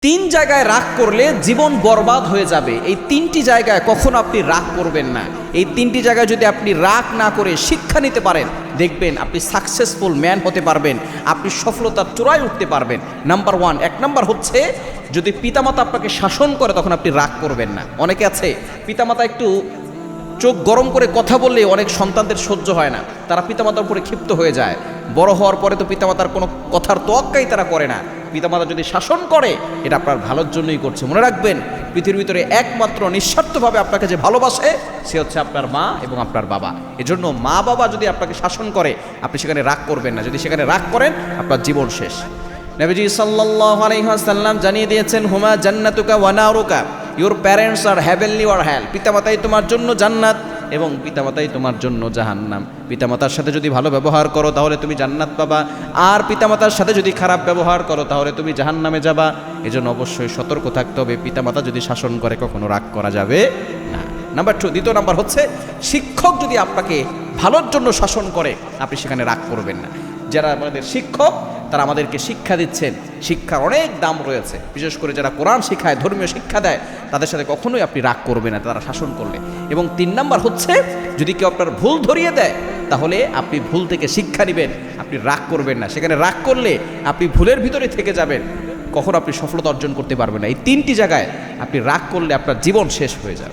তিন জায়গায় রাগ করলে জীবন বরবাদ হয়ে যাবে। এই তিনটি জায়গায় কখনো আপনি রাগ করবেন না। এই তিনটি জায়গায় যদি আপনি রাগ না করে শিক্ষা নিতে পারেন, দেখবেন আপনি সাকসেসফুল ম্যান হতে পারবেন, আপনি সফলতার চূড়ায় উঠতে পারবেন। নাম্বার ওয়ান, এক নাম্বার হচ্ছে যদি পিতামাতা আপনাকে শাসন করে তখন আপনি রাগ করবেন না। অনেকে আছে পিতামাতা একটু চোখ গরম করে কথা বললে অনেক সন্তানদের সহ্য হয় না, তারা পিতামাতার উপরে ক্ষিপ্ত হয়ে যায়। বড় হওয়ার পরে তো পিতামাতার কোনো কথার তোয়াক্কাই তারা করে না। পিতামাতা যদি শাসন করে এটা আপনার ভালোর জন্যই করছে। মনে রাখবেন, পৃথিবীর ভিতরে একমাত্র নিঃস্বার্থভাবে আপনাকে যে ভালোবাসে সে হচ্ছে আপনার মা এবং আপনার বাবা। এজন্য মা বাবা যদি আপনাকে শাসন করে আপনি সেখানে রাগ করবেন না। যদি সেখানে রাগ করেন আপনার জীবন শেষ। নবীজি সাল্লাল্লাহু আলাইহি ওয়াসাল্লাম জানিয়ে দিয়েছেন, হুমা জান্নাতুকা ওয়া নারুকা, your parents are heavenly or hell. পিতামাতাই তোমার জন্য জান্নাত এবং পিতামাতাই তোমার জন্য জাহান্নাম। পিতামাতার সাথে যদি ভালো ব্যবহার করো তাহলে তুমি জান্নাত পাবা, আর পিতামাতার সাথে যদি খারাপ ব্যবহার করো তাহলে তুমি জাহান্নামে যাবা। এজন্য অবশ্যই সতর্ক থাকতে হবে। পিতামাতা যদি শাসন করে কখনো রাগ করা যাবে না। নাম্বার টু, দ্বিতীয় নাম্বার হচ্ছে শিক্ষক যদি আপনাকে ভালোর জন্য শাসন করে আপনি সেখানে রাগ করবেন না। যারা আমাদের শিক্ষক তারা আমাদেরকে শিক্ষা দিচ্ছেন, শিক্ষার অনেক দাম রয়েছে। বিশেষ করে যারা কোরআন শিখায়, ধর্মীয় শিক্ষা দেয়, তাদের সাথে কখনোই আপনি রাগ করবেন না তারা শাসন করলে। এবং তিন নাম্বার হচ্ছে যদি কেউ আপনার ভুল ধরিয়ে দেয় তাহলে আপনি ভুল থেকে শিক্ষা নেবেন, আপনি রাগ করবেন না। সেখানে রাগ করলে আপনি ভুলের ভিতরে থেকে যাবেন, কখনো আপনি সফলতা অর্জন করতে পারবেন না। এই তিনটি জায়গায় আপনি রাগ করলে আপনার জীবন শেষ হয়ে যাবে।